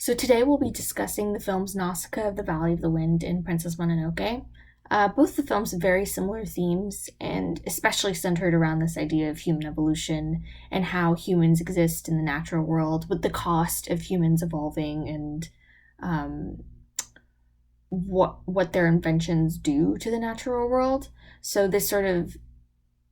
So today we'll be discussing the films Nausicaa of the Valley of the Wind and Princess Mononoke. Both the films have very similar themes and especially centered around this idea of human evolution and how humans exist in the natural world with the cost of humans evolving and um, what their inventions do to the natural world. So this sort of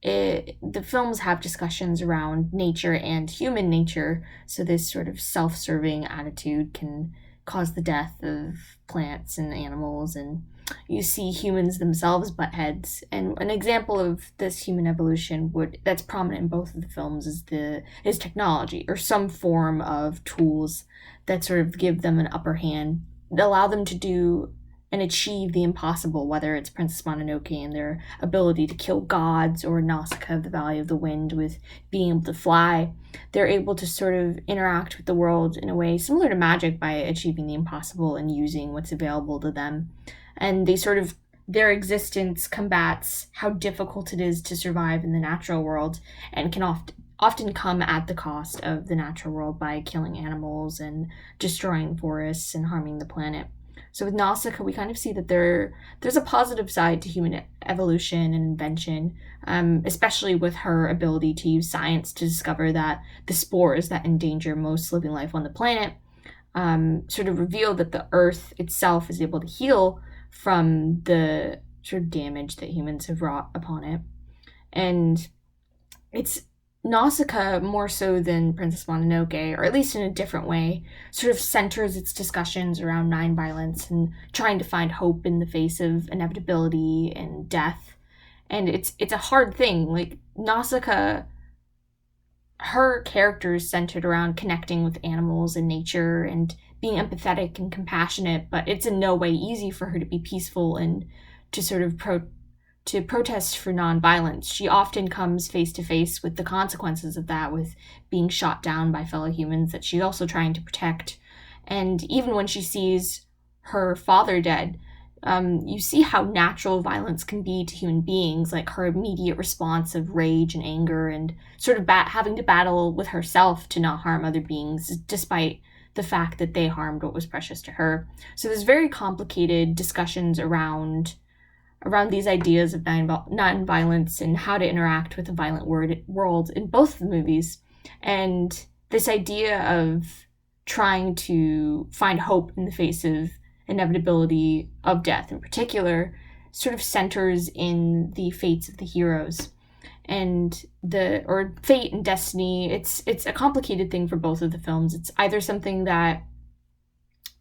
the films have discussions around nature and human nature, so this sort of self-serving attitude can cause the death of plants and animals, and you see humans themselves butt heads. And an example of this human evolution would that's prominent in both of the films is technology or some form of tools that sort of give them an upper hand, that allow them to do and achieve the impossible, whether it's Princess Mononoke and their ability to kill gods, or Nausicaa of the Valley of the Wind with being able to fly. They're able to sort of interact with the world in a way similar to magic by achieving the impossible and using what's available to them. And their existence combats how difficult it is to survive in the natural world, and can often come at the cost of the natural world by killing animals and destroying forests and harming the planet. So with Nausicaa, we kind of see that there's a positive side to human evolution and invention, especially with her ability to use science to discover that the spores that endanger most living life on the planet sort of reveal that the Earth itself is able to heal from the sort of damage that humans have wrought upon it. And it's Nausicaa, more so than Princess Mononoke, or at least in a different way, sort of centers its discussions around nonviolence and trying to find hope in the face of inevitability and death. And it's a hard thing. Like Nausicaa, her character is centered around connecting with animals and nature and being empathetic and compassionate, but it's in no way easy for her to be peaceful and to sort of protest for nonviolence. She often comes face to face with the consequences of that, with being shot down by fellow humans that she's also trying to protect. And even when she sees her father dead, you see how natural violence can be to human beings, like her immediate response of rage and anger, and sort of having to battle with herself to not harm other beings, despite the fact that they harmed what was precious to her. So there's very complicated discussions around these ideas of nonviolence and how to interact with a violent world in both of the movies. And this idea of trying to find hope in the face of inevitability of death in particular sort of centers in the fates of the heroes and fate and destiny. It's a complicated thing for both of the films. It's either something that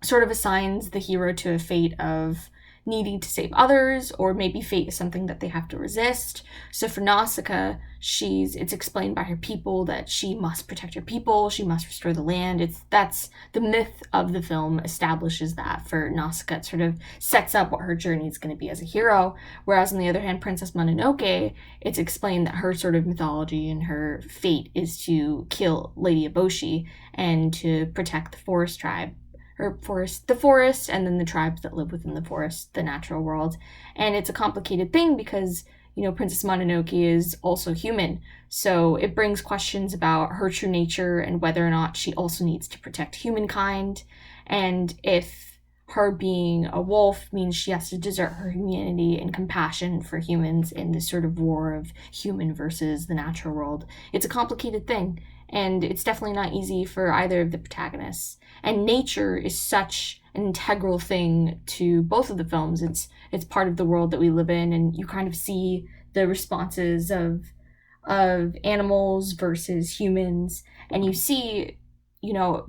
sort of assigns the hero to a fate of needing to save others, or maybe fate is something that they have to resist. So for Nausicaa, it's explained by her people that she must protect her people, she must restore the land. That's the myth of the film establishes that for Nausicaa. It sort of sets up what her journey is going to be as a hero. Whereas on the other hand, Princess Mononoke, it's explained that her sort of mythology and her fate is to kill Lady Eboshi and to protect the forest tribe, the forest, and then the tribes that live within the forest, the natural world. And it's a complicated thing because, Princess Mononoke is also human. So it brings questions about her true nature and whether or not she also needs to protect humankind. And if her being a wolf means she has to desert her humanity and compassion for humans in this sort of war of human versus the natural world. It's a complicated thing. And it's definitely not easy for either of the protagonists. And nature is such an integral thing to both of the films. It's part of the world that we live in, and you kind of see the responses of animals versus humans. And you see,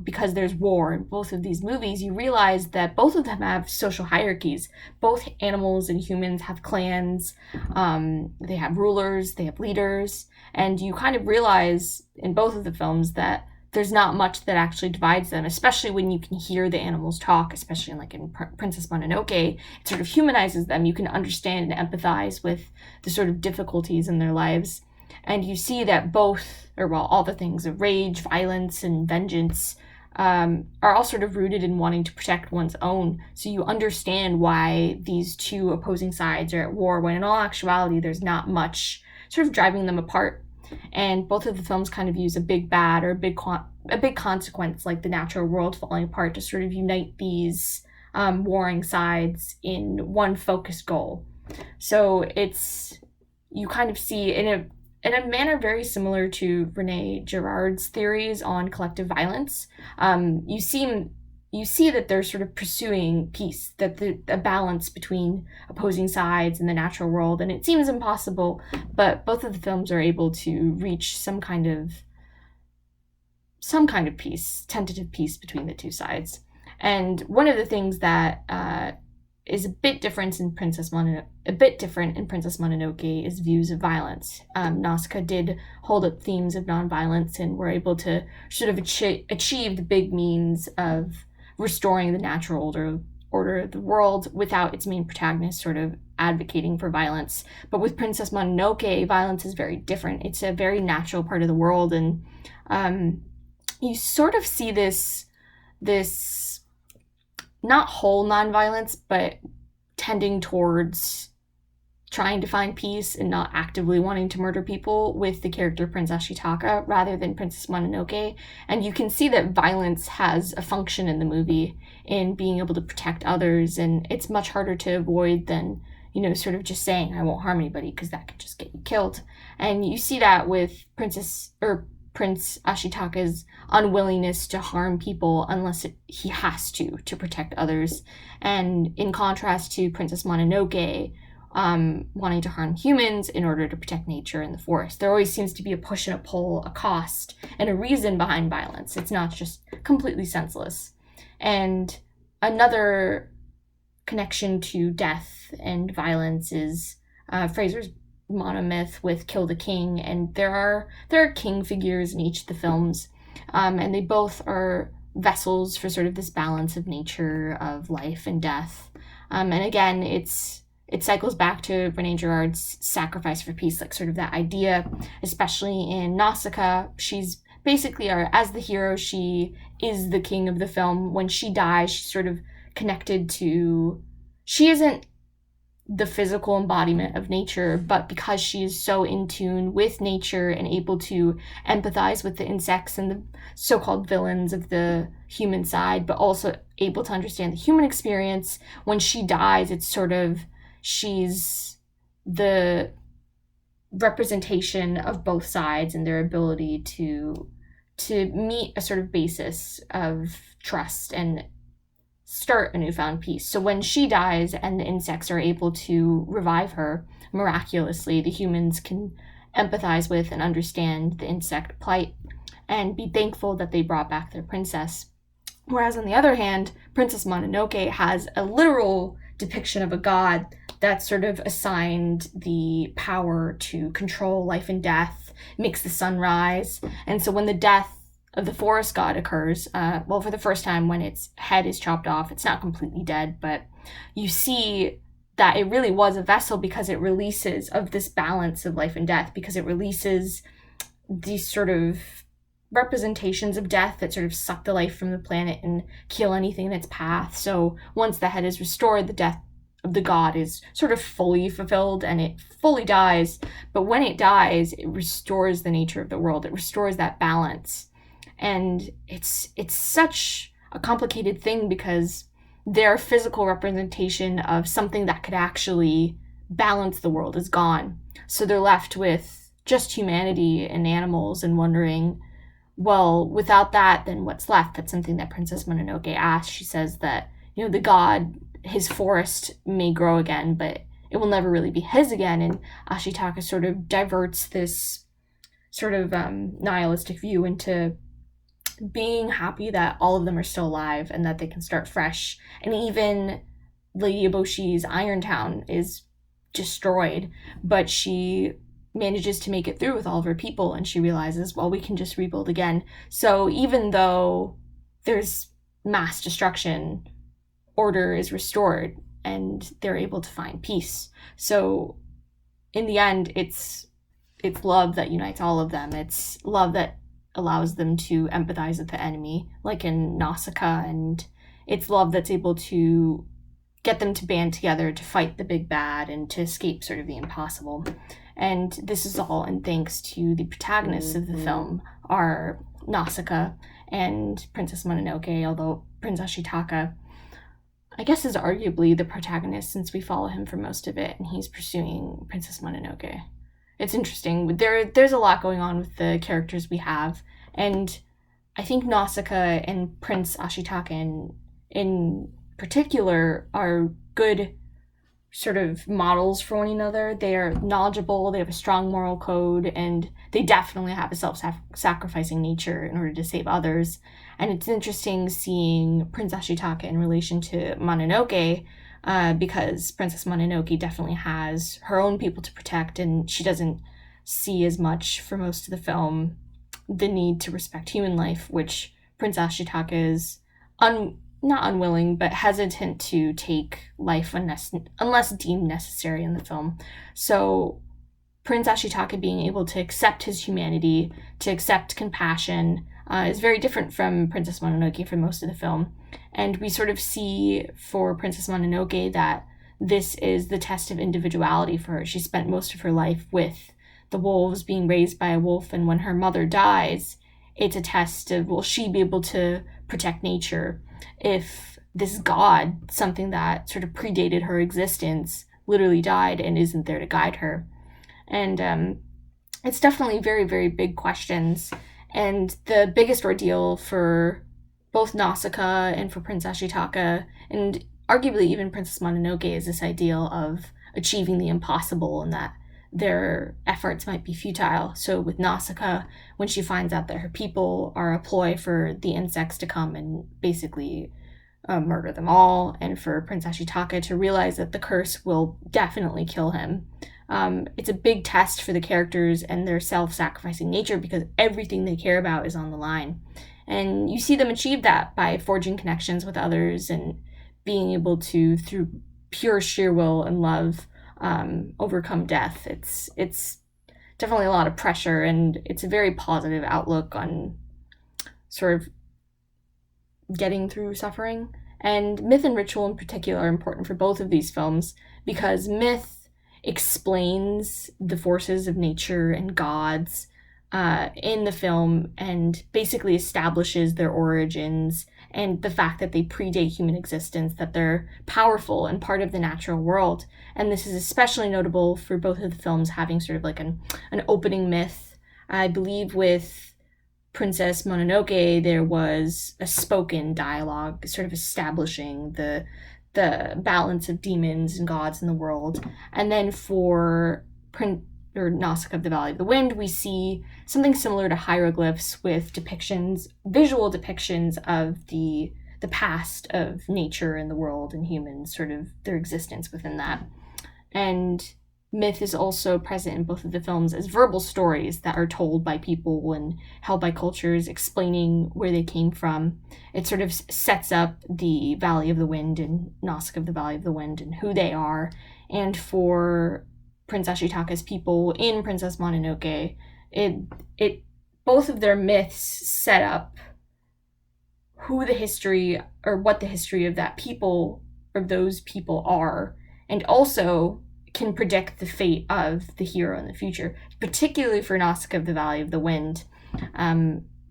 because there's war in both of these movies, you realize that both of them have social hierarchies. Both animals and humans have clans, they have rulers, they have leaders, and you kind of realize in both of the films that there's not much that actually divides them, especially when you can hear the animals talk, especially in Princess Mononoke. It sort of humanizes them. You can understand and empathize with the sort of difficulties in their lives. And you see that all the things of rage, violence, and vengeance are all sort of rooted in wanting to protect one's own. So you understand why these two opposing sides are at war, when in all actuality, there's not much sort of driving them apart. And both of the films kind of use a big bad or a big a big consequence, like the natural world falling apart, to sort of unite these warring sides in one focused goal. So you kind of see in a manner very similar to Rene Girard's theories on collective violence. You see that they're sort of pursuing peace, that a balance between opposing sides in the natural world, and it seems impossible, but both of the films are able to reach some kind of peace, tentative peace between the two sides. And one of the things that is a bit different in Princess Mononoke is views of violence. Nausicaa did hold up themes of nonviolence and were able to sort of achieve the big means of restoring the natural order of the world without its main protagonist sort of advocating for violence. But with Princess Mononoke, violence is very different. It's a very natural part of the world, and you sort of see this not whole nonviolence, but tending towards trying to find peace and not actively wanting to murder people with the character Prince Ashitaka rather than Princess Mononoke. And you can see that violence has a function in the movie in being able to protect others, and it's much harder to avoid than, sort of just saying, I won't harm anybody, because that could just get you killed. And you see that with Prince Ashitaka's unwillingness to harm people unless he has to protect others. And in contrast to Princess Mononoke, wanting to harm humans in order to protect nature in the forest. There always seems to be a push and a pull, a cost, and a reason behind violence. It's not just completely senseless. And another connection to death and violence is Fraser's monomyth with Kill the King, and there are king figures in each of the films, and they both are vessels for sort of this balance of nature, of life and death. And again, it cycles back to Rene Girard's sacrifice for peace, like sort of that idea, especially in Nausicaa. She's basically, as the hero, she is the king of the film. When she dies, she's sort of connected to, she isn't the physical embodiment of nature, but because she is so in tune with nature and able to empathize with the insects and the so-called villains of the human side, but also able to understand the human experience, when she dies, it's sort of, she's the representation of both sides and their ability to meet a sort of basis of trust and start a newfound peace. So when she dies and the insects are able to revive her miraculously, the humans can empathize with and understand the insect plight and be thankful that they brought back their princess. Whereas on the other hand, Princess Mononoke has a literal depiction of a god that's sort of assigned the power to control life and death, makes the sun rise. And so when the death of the forest god occurs, for the first time when its head is chopped off, it's not completely dead, but you see that it really was a vessel because it releases of this balance of life and death, because it releases these sort of representations of death that sort of suck the life from the planet and kill anything in its path. So once the head is restored, the death of the god is sort of fully fulfilled and it fully dies. But when it dies, it restores the nature of the world. It restores that balance. And it's such a complicated thing because their physical representation of something that could actually balance the world is gone. So they're left with just humanity and animals and wondering, well, without that, then what's left? That's something that Princess Mononoke asks. She says that, the god, his forest may grow again, but it will never really be his again. And Ashitaka sort of diverts this sort of nihilistic view into being happy that all of them are still alive and that they can start fresh. And even Lady Eboshi's Iron Town is destroyed, but she manages to make it through with all of her people, and she realizes, well, we can just rebuild again. So even though there's mass destruction, order is restored and they're able to find peace. So in the end, it's love that unites all of them. It's love that allows them to empathize with the enemy, like in Nausicaa, and it's love that's able to get them to band together to fight the big bad and to escape sort of the impossible. And this is all in thanks to the protagonists of the film, are Nausicaa and Princess Mononoke, although Prince Ashitaka, I guess, is arguably the protagonist since we follow him for most of it and he's pursuing Princess Mononoke. It's interesting. There's a lot going on with the characters we have, and I think Nausicaa and Prince Ashitaka in particular are good sort of models for one another. They are knowledgeable, they have a strong moral code, and they definitely have a self-sacrificing nature in order to save others. And it's interesting seeing Prince Ashitaka in relation to Mononoke, because Princess Mononoke definitely has her own people to protect, and she doesn't see as much for most of the film the need to respect human life, which Prince Ashitaka is not unwilling, but hesitant to take life unless deemed necessary in the film. So Prince Ashitaka being able to accept his humanity, to accept compassion, is very different from Princess Mononoke for most of the film. And we sort of see for Princess Mononoke that this is the test of individuality for her. She spent most of her life with the wolves, being raised by a wolf, and when her mother dies, it's a test of, will she be able to protect nature if this god, something that sort of predated her existence, literally died and isn't there to guide her. And it's definitely very, very big questions. And the biggest ordeal for both Nausicaa and for Prince Ashitaka, and arguably even Princess Mononoke, is this ideal of achieving the impossible and that their efforts might be futile. So with Nausicaa, when she finds out that her people are a ploy for the insects to come and basically murder them all, and for Prince Ashitaka to realize that the curse will definitely kill him. It's a big test for the characters and their self-sacrificing nature because everything they care about is on the line. And you see them achieve that by forging connections with others and being able to, through pure sheer will and love, overcome death. It's definitely a lot of pressure, and it's a very positive outlook on sort of getting through suffering. And myth and ritual in particular are important for both of these films because myth explains the forces of nature and gods in the film and basically establishes their origins and the fact that they predate human existence, that they're powerful and part of the natural world. And this is especially notable for both of the films having sort of like an opening myth. I believe with Princess Mononoke, there was a spoken dialogue sort of establishing the balance of demons and gods in the world. And then for Nausicaa of the Valley of the Wind, we see something similar to hieroglyphs with depictions, visual depictions of the past of nature and the world and humans, sort of their existence within that. And myth is also present in both of the films as verbal stories that are told by people and held by cultures, explaining where they came from. It sort of sets up the Valley of the Wind and Nausicaa of the Valley of the Wind and who they are. And for Prince Ashitaka's people in Princess Mononoke, it both of their myths set up who the history or what the history of that people or those people are, and also can predict the fate of the hero in the future, particularly for Nausicaa of the Valley of the Wind,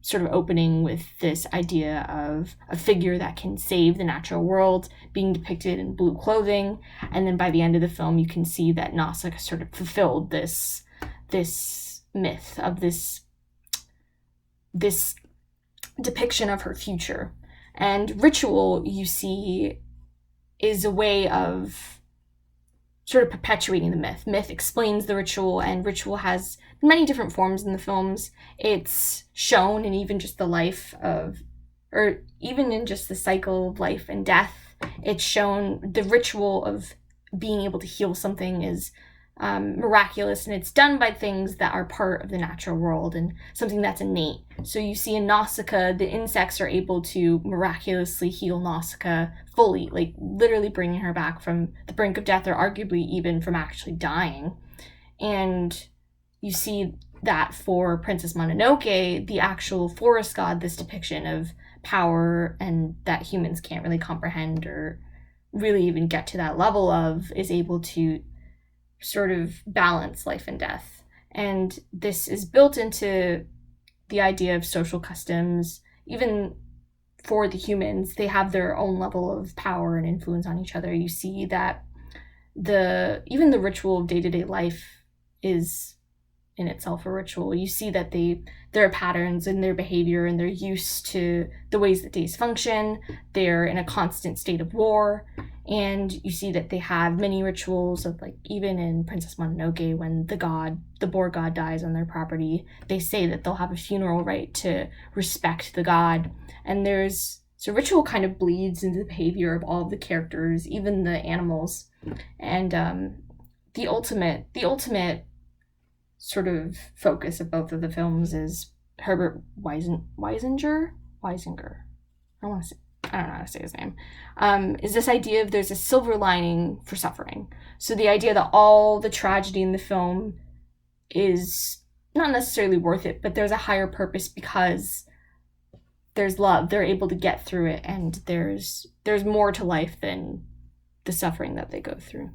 sort of opening with this idea of a figure that can save the natural world being depicted in blue clothing. And then by the end of the film, you can see that Nausicaa sort of fulfilled this myth of this depiction of her future. And ritual, you see, is a way of sort of perpetuating the myth. Myth explains the ritual, and ritual has many different forms in the films. It's shown in even just the life of, or even in just the cycle of life and death. It's shown the ritual of being able to heal something is miraculous, and it's done by things that are part of the natural world and something that's innate. So you see in Nausicaa, the insects are able to miraculously heal Nausicaa fully, like literally bringing her back from the brink of death, or arguably even from actually dying. And you see that for Princess Mononoke, the actual forest god, this depiction of power and that humans can't really comprehend or really even get to that level of, is able to sort of balance life and death. And this is built into the idea of social customs even for the humans, they have their own level of power and influence on each other. You see that even the ritual of day-to-day life is in itself a ritual. You see that there are patterns in their behavior, and they're used to the ways that days function. They're in a constant state of war, and you see that they have many rituals of, like, even in Princess Mononoke, when the boar god dies on their property, they say that they'll have a funeral rite to respect the god. And so ritual kind of bleeds into the behavior of all of the characters, even the animals. And the ultimate sort of focus of both of the films is Herbert Weisinger. I don't know how to say his name. Is this idea of there's a silver lining for suffering. So the idea that all the tragedy in the film is not necessarily worth it, but there's a higher purpose because there's love. They're able to get through it, and there's more to life than the suffering that they go through.